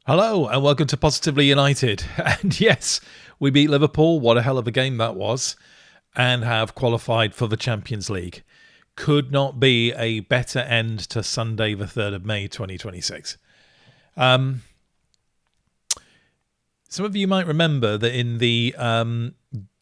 Hello and welcome to Positively United. And yes, we beat Liverpool. What a hell of a game that was. And have qualified for the Champions League. Could not be a better end to Sunday the 3rd of May 2026. Some of you might remember that in the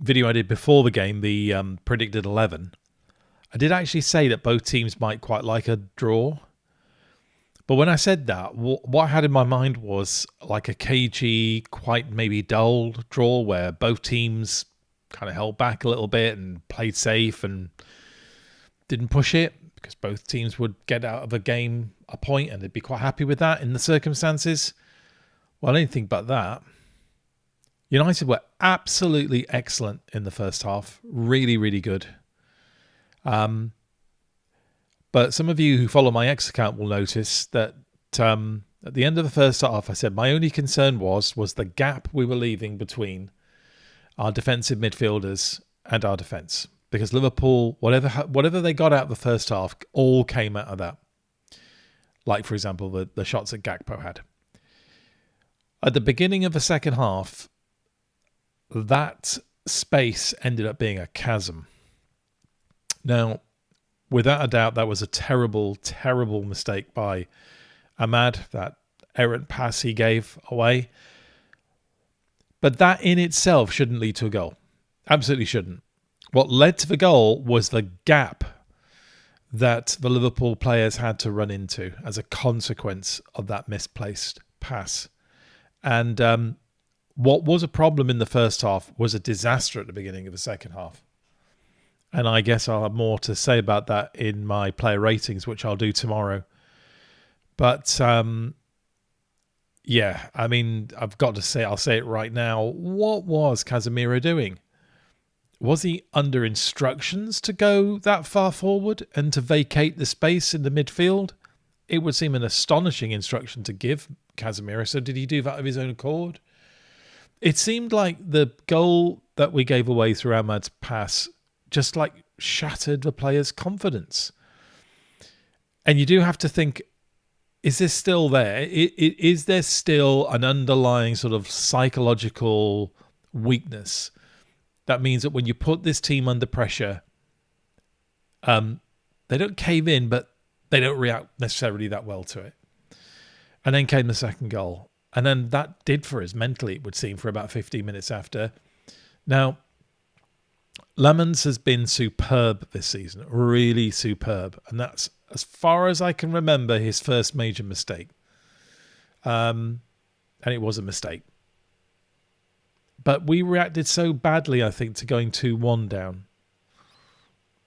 video I did before the game, the predicted 11, I did actually say that both teams might quite like a draw. But when I said that, what I had in my mind was like a cagey, quite maybe dull draw where both teams kind of held back a little bit and played safe and didn't push it because both teams would get out of a game a point and they'd be quite happy with that in the circumstances. Well, anything but that. United were absolutely excellent in the first half. Really, really good. But some of you who follow my X account will notice that at the end of the first half, I said my only concern was the gap we were leaving between our defensive midfielders and our defence. Because Liverpool, whatever they got out of the first half, all came out of that. Like, for example, the shots that Gakpo had. At the beginning of the second half, that space ended up being a chasm. Now, without a doubt, that was a terrible, terrible mistake by Ahmad, that errant pass he gave away. But that in itself shouldn't lead to a goal. Absolutely shouldn't. What led to the goal was the gap that the Liverpool players had to run into as a consequence of that misplaced pass. And what was a problem in the first half was a disaster at the beginning of the second half. And I guess I'll have more to say about that in my player ratings, which I'll do tomorrow. But, yeah, I mean, I've got to say, I'll say it right now. What was Casemiro doing? Was he under instructions to go that far forward and to vacate the space in the midfield? It would seem an astonishing instruction to give Casemiro. So did he do that of his own accord? It seemed like the goal that we gave away through Ahmad's pass just like shattered the player's confidence. And you do have to think, is this still there? Is there still an underlying sort of psychological weakness that means that when you put this team under pressure, they don't cave in, but they don't react necessarily that well to it? And then came the second goal. And then that did for us mentally, it would seem, for about 15 minutes after. Now, Lemons has been superb this season, really superb. And that's, as far as I can remember, his first major mistake. And it was a mistake. But we reacted so badly, I think, to going 2-1 down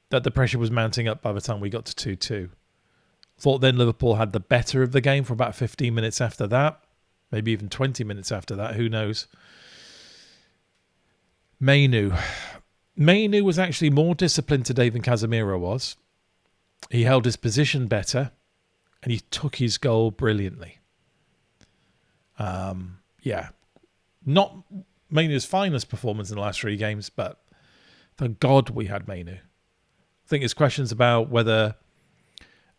that the pressure was mounting up by the time we got to 2-2. Thought then Liverpool had the better of the game for about 15 minutes after that. Maybe even 20 minutes after that, who knows. Mainu was actually more disciplined today than Casemiro was. He held his position better and he took his goal brilliantly. Yeah. Not Mainu's finest performance in the last 3 games, but thank God we had Mainu. I think there's questions about whether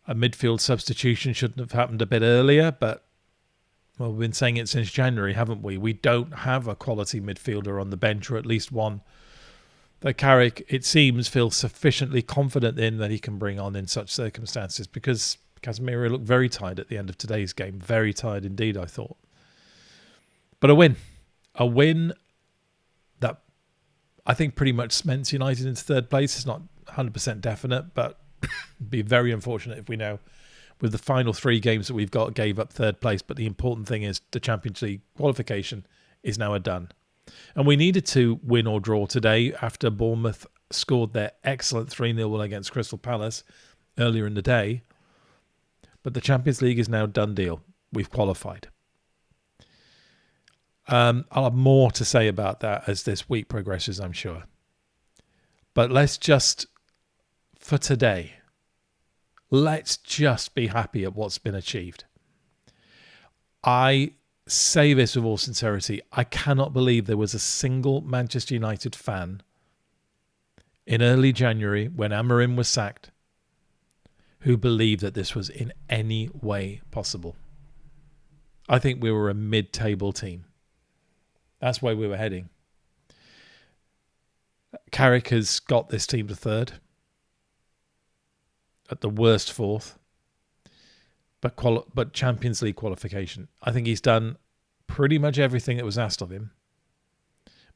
a midfield substitution shouldn't have happened a bit earlier, but well, we've been saying it since January, haven't we? We don't have a quality midfielder on the bench, or at least one that Carrick, it seems, feels sufficiently confident in that he can bring on in such circumstances, because Casemiro looked very tired at the end of today's game. Very tired indeed, I thought. But a win. A win that I think pretty much cements United into third place. It's not 100% definite, but it'd be very unfortunate if we now, with the final 3 games that we've got, gave up third place. But the important thing is the Champions League qualification is now a done. And we needed to win or draw today after Bournemouth scored their excellent 3-0 against Crystal Palace earlier in the day. But the Champions League is now done deal. We've qualified. I'll have more to say about that as this week progresses, I'm sure. But let's just, for today, let's just be happy at what's been achieved. I say this with all sincerity. I cannot believe there was a single Manchester United fan in early January when Amorim was sacked who believed that this was in any way possible. I think we were a mid-table team. That's where we were heading. Carrick has got this team to third. At the worst fourth. But Champions League qualification. I think he's done pretty much everything that was asked of him.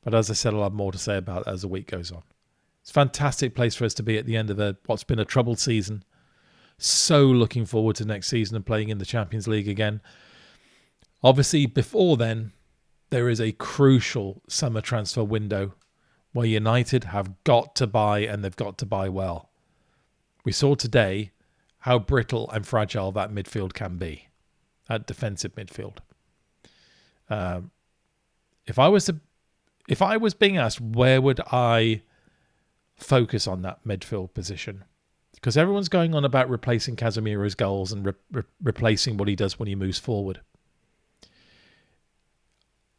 But as I said, I'll have more to say about it as the week goes on. It's a fantastic place for us to be at the end of what's been a troubled season. So looking forward to next season and playing in the Champions League again. Obviously, before then, there is a crucial summer transfer window where United have got to buy, and they've got to buy well. We saw today how brittle and fragile that midfield can be, that defensive midfield. If I was being asked where would I focus on that midfield position, because everyone's going on about replacing Casemiro's goals and replacing what he does when he moves forward.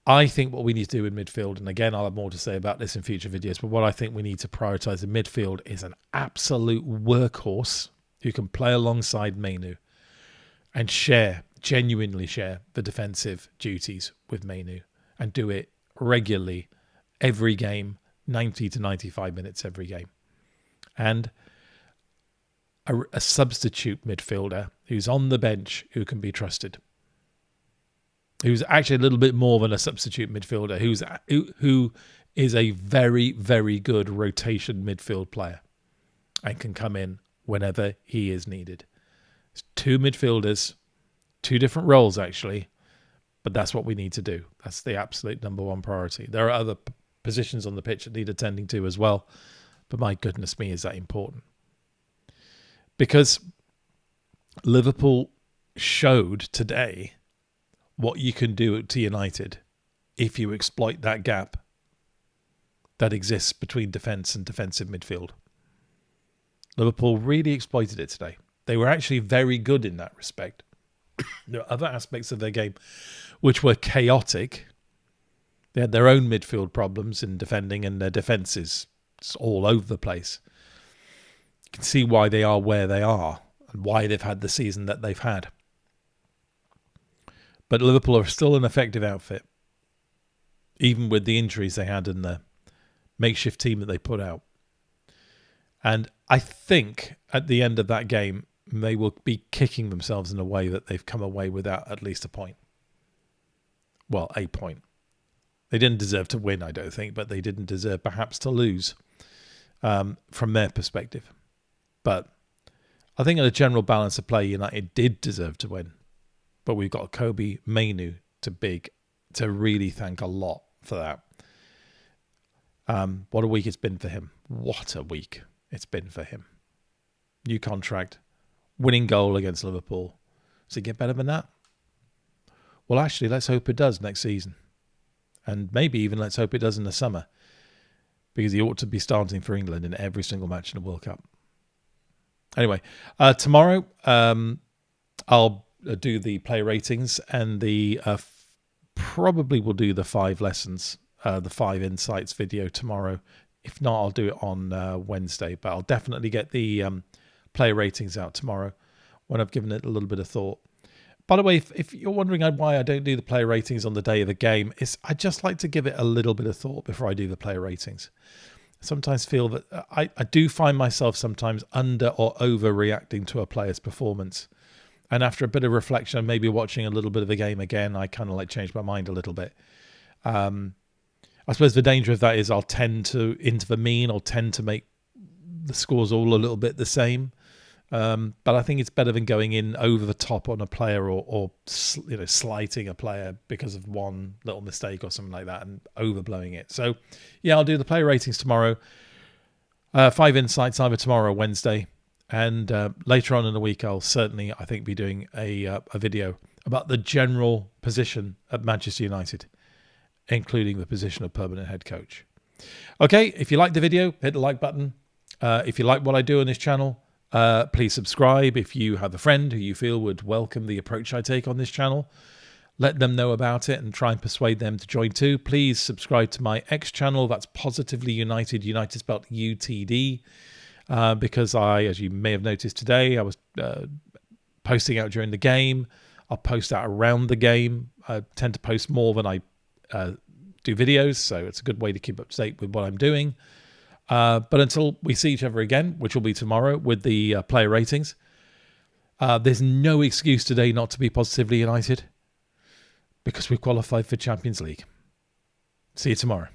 I think what we need to do in midfield, and again, I'll have more to say about this in future videos, but what I think we need to prioritise in midfield is an absolute workhorse who can play alongside Mainu and genuinely share the defensive duties with Mainu and do it regularly every game, 90 to 95 minutes every game. And a substitute midfielder who's on the bench who can be trusted. Who's actually a little bit more than a substitute midfielder, who is a very, very good rotation midfield player and can come in whenever he is needed. It's two midfielders, two different roles actually, but that's what we need to do. That's the absolute number one priority. There are other positions on the pitch that need attending to as well, but my goodness me, is that important. Because Liverpool showed today what you can do to United if you exploit that gap that exists between defence and defensive midfield. Liverpool really exploited it today. They were actually very good in that respect. There are other aspects of their game which were chaotic. They had their own midfield problems in defending, and their defences all over the place. You can see why they are where they are and why they've had the season that they've had. But Liverpool are still an effective outfit, even with the injuries they had in the makeshift team that they put out. And I think at the end of that game, they will be kicking themselves in a way that they've come away without at least a point. Well, a point. They didn't deserve to win, I don't think, but they didn't deserve perhaps to lose from their perspective. But I think in a general balance of play, United did deserve to win. But we've got Kobe Mainu to really thank a lot for that. What a week it's been for him. What a week it's been for him. New contract, winning goal against Liverpool. Does it get better than that? Well, actually, let's hope it does next season. And maybe even let's hope it does in the summer. Because he ought to be starting for England in every single match in the World Cup. Anyway, tomorrow I'll do the player ratings, and probably will do the 5 lessons, the 5 insights video tomorrow. If not, I'll do it on Wednesday, but I'll definitely get the player ratings out tomorrow when I've given it a little bit of thought. By the way, if you're wondering why I don't do the player ratings on the day of the game, I just like to give it a little bit of thought before I do the player ratings. I sometimes feel that I do find myself sometimes under or overreacting to a player's performance. And after a bit of reflection, maybe watching a little bit of the game again, I kind of like change my mind a little bit. I suppose the danger of that is I'll tend to, into the mean, I'll tend to make the scores all a little bit the same. But I think it's better than going in over the top on a player or slighting a player because of one little mistake or something like that and overblowing it. So, yeah, I'll do the player ratings tomorrow. 5 insights either tomorrow or Wednesday. And later on in the week, I'll certainly, I think, be doing a video about the general position at Manchester United, including the position of permanent head coach. Okay, if you like the video, hit the like button. If you like what I do on this channel, please subscribe. If you have a friend who you feel would welcome the approach I take on this channel, let them know about it and try and persuade them to join too. Please subscribe to my X channel. That's Positively United, United spelled UTD. Because as you may have noticed today, I was posting out during the game. I'll post out around the game. I tend to post more than I do videos, so it's a good way to keep up to date with what I'm doing. But until we see each other again, which will be tomorrow with the player ratings, there's no excuse today not to be positively united, because we've qualified for Champions League. See you tomorrow.